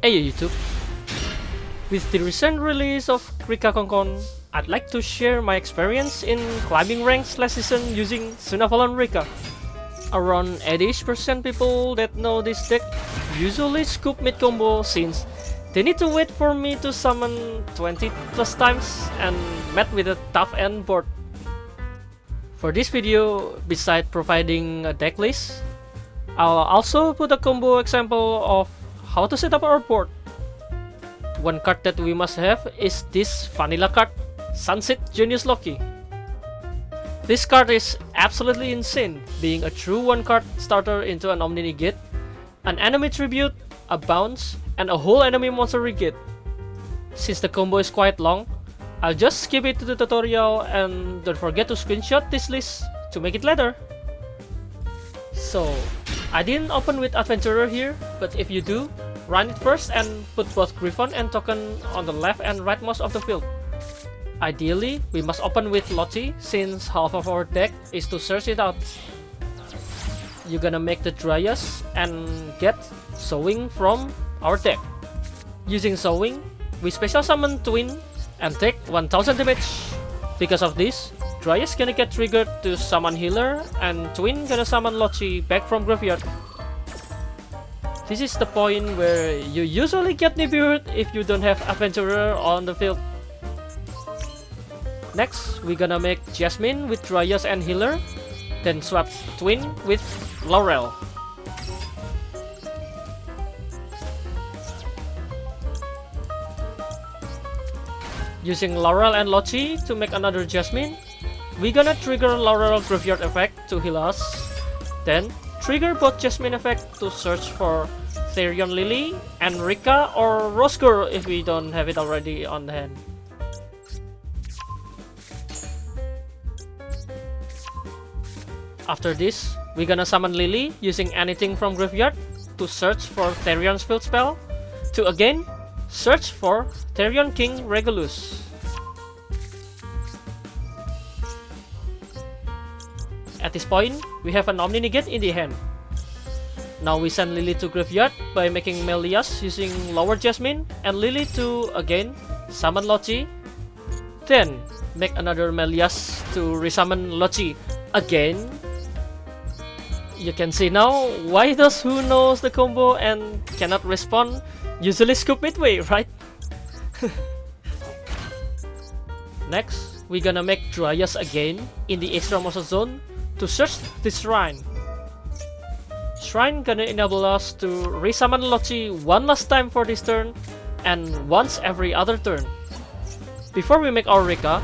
Hey YouTube! With the recent release of Rika Konkon, I'd like to share my experience in climbing ranks last season using Sunavalon Rika. Around 80% people that know this deck usually scoop mid combo since they need to wait for me to summon 20 plus times and met with a tough end board. For this video, besides providing a deck list, I'll also put a combo example of how to set up our board. One card that we must have is this vanilla card, Sunset Genius Loki. This card is absolutely insane, being a true one card starter into an Omni Negate, an enemy tribute, a bounce, and a whole enemy monster negate. Since the combo is quite long, I'll just skip it to the tutorial and don't forget to screenshot this list to make it later. So, I didn't open with Adventurer here, but if you do, run it first and put both Griffon and Token on the left and rightmost of the field. Ideally, we must open with Lochi since half of our deck is to search it out. You're gonna make the Dryas and get Sowing from our deck. Using Sowing, we special summon Twin and take 1000 damage. Because of this, Dryas gonna get triggered to summon Healer and Twin gonna summon Lochi back from graveyard. This is the point where you usually get Nibiru if you don't have Adventurer on the field. Next, we're gonna make Jasmine with Dryas and Healer, then swap Twin with Laurel. Using Laurel and Lochi to make another Jasmine, we're gonna trigger Laurel Graveyard effect to heal us, then trigger both Jasmine effect to search for Therion Lily and Rika or Rosgur if we don't have it already on hand. After this, we're gonna summon Lily using anything from graveyard to search for Therion's field spell, to again search for Therion King Regulus. At this point, we have an Omni Negate in the hand. Now we send Lily to graveyard by making Melias using lower Jasmine and Lily to again summon Lochi. Then make another Melias to resummon Lochi again. You can see now why those who knows the combo and cannot respond usually scoop midway, right? Next, we're gonna make Dryas again in the extra monster zone to search the shrine. Shrine gonna enable us to resummon Lochi one last time for this turn and once every other turn. Before we make our Rika,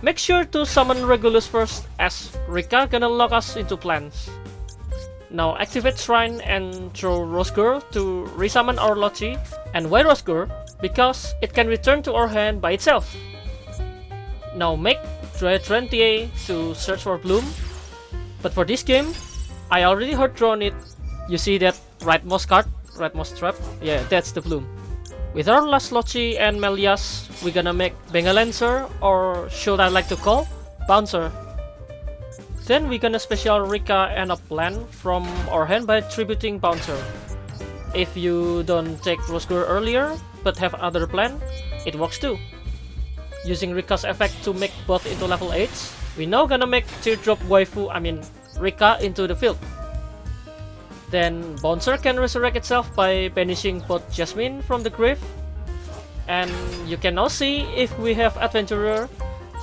make sure to summon Regulus first as Rika gonna lock us into plans. Now activate Shrine and throw Rosgur to resummon our Lochi. And why Rosgur? Because it can return to our hand by itself. Now make Dryad Rentier to search for Bloom. But for this game, I already hard drawn it. You see that rightmost card, rightmost trap? Yeah, that's the Bloom. With our last Lochi and Melias, we're gonna make Bengalancer, or should I like to call, Bouncer. Then we're gonna special Rika and a plan from our hand by tributing Bouncer. If you don't take Rosgur earlier, but have other plan, it works too. Using Rika's effect to make both into level 8, we now gonna make Teardrop Rika into the field. Then Bouncer can resurrect itself by banishing both Jasmine from the grave. And you can now see if we have Adventurer,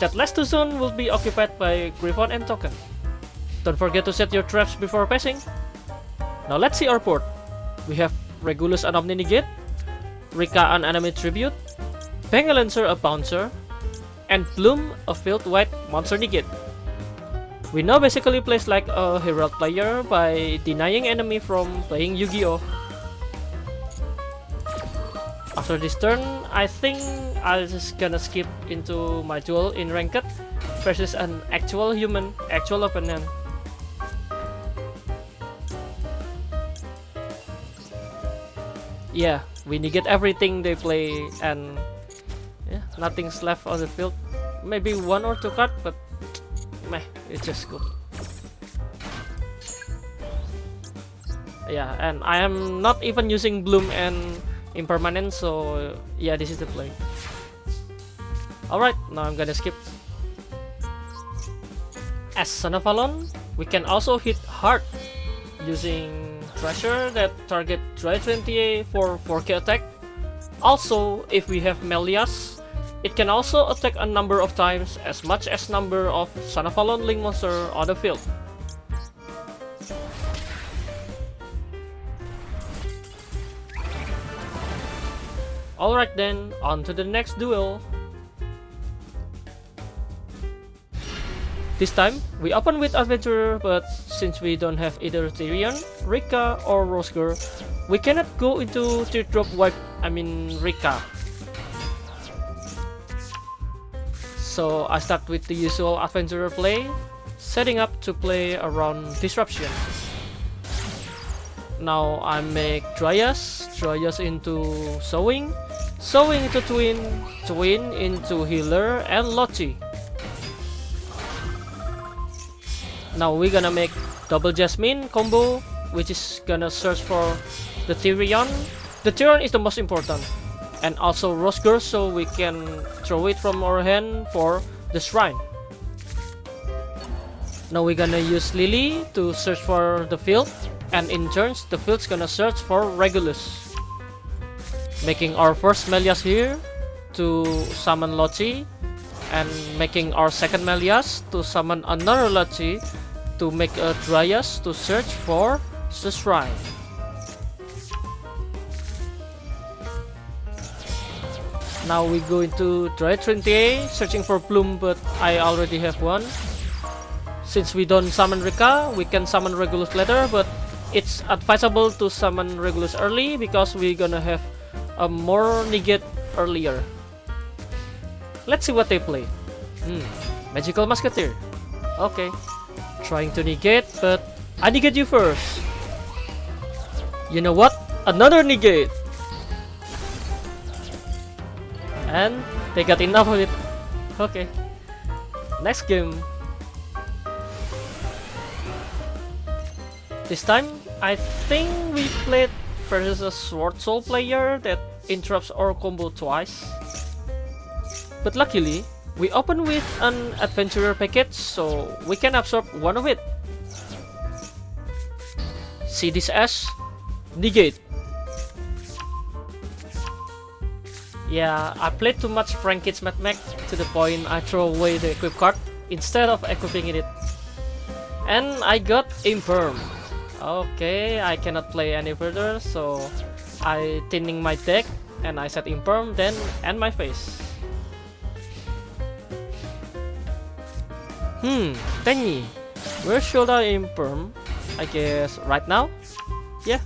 that last two zone will be occupied by Griffon and Token. Don't forget to set your traps before passing. Now let's see our board. We have Regulus an Omni Negate, Rika an enemy tribute, Bengalancer a bouncer, and Bloom a field wide monster negate. We now basically play like a Herald player by denying enemy from playing Yu-Gi-Oh! After this turn, I think I'm just gonna skip into my duel in Ranked versus an actual human, actual opponent. Yeah, we negate everything they play and yeah, nothing's left on the field. Maybe one or two cards, but meh, it's just good. Yeah, and I am not even using Bloom and impermanent, so yeah, this is the play. Alright, now I'm gonna skip. As Son of Alon, we can also hit hard using Treasure that target Dry 20A for 4k attack. Also, if we have Melias, it can also attack a number of times as much as number of Son of Alon Link monster on the field. Alright then, on to the next duel. This time, we open with Adventurer, but since we don't have either Tyrion, Rika, or Rosger, we cannot go into Teardrop Rika. So I start with the usual Adventurer play, setting up to play around Disruption. Now I make Dryas into Sowing, Sowing into Twin, Twin into Healer, and Lochi. Now we're gonna make double Jasmine combo, which is gonna search for the Tyrion. The Tyrion is the most important, and also Rosger, so we can throw it from our hand for the shrine. Now we're gonna use Lily to search for the field, and in turns the field's gonna search for Regulus. Making our first Melias here to summon Lochi, and making our second Melias to summon another Lochi to make a Dryas to search for the shrine. Now we go into Dry 20A searching for Bloom, but I already have one. Since we don't summon Rika, we can summon Regulus later, but it's advisable to summon Regulus early because we're gonna have a more negate earlier. Let's see what they play. Magical Musketeer. Okay. Trying to negate, but I negate you first. You know what? Another negate! And they got enough of it. Okay. Next game. This time, I think we played versus a Sword Soul player that interrupts our combo twice. But luckily, we open with an Adventurer package, so we can absorb one of it. See this as negate. Yeah, I played too much Frankit's Mad Mech to the point I throw away the equip card instead of equipping it. And I got Imperm. Okay, I cannot play any further, so I thinning my deck and I set Imperm, then end my phase. Tenyi, where should I Imperm? I guess right now? Yeah.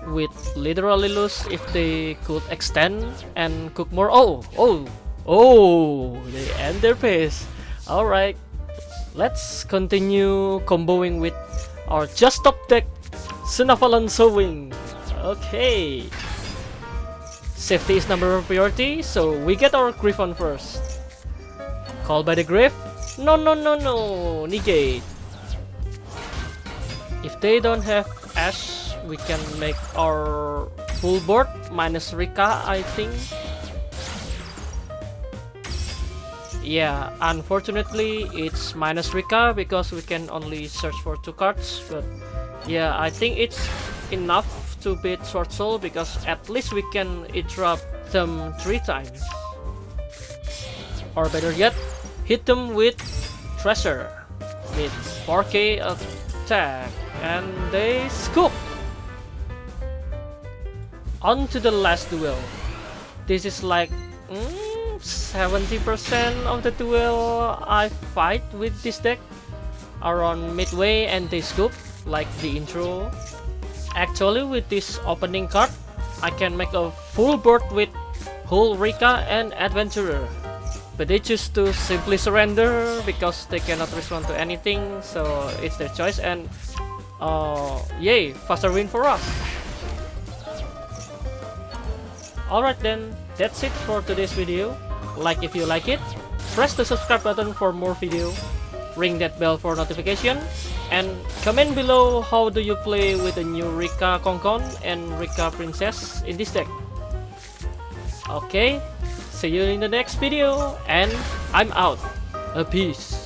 With literally lose if they could extend and cook more. Oh, they end their phase. Alright, let's continue comboing with our just top deck, Son of Alon Sowing. Okay. Safety is number one priority, so we get our Griffon first. Call by the Griff. No, negate. If they don't have Ash, we can make our full board minus Rika, I think. Yeah, unfortunately it's minus Rika because we can only search for 2 cards, but yeah, I think it's enough to beat Sword Soul because at least we can interrupt them 3 times. Or better yet, hit them with Treasure with 4k attack and they scoop. On to the last duel. This is like 70% of the duel I fight with this deck. Around midway and they scoop, like the intro. Actually with this opening card, I can make a full board with whole Rika and Adventurer. But they choose to simply surrender because they cannot respond to anything, so it's their choice, and yay, faster win for us. Alright then, that's it for today's video. Like if you like it, press the subscribe button for more video, ring that bell for notification, And comment below how do you play with the new Rika Konkon and Rika Princess in this deck. Okay, see you in the next video, and I'm out. Peace.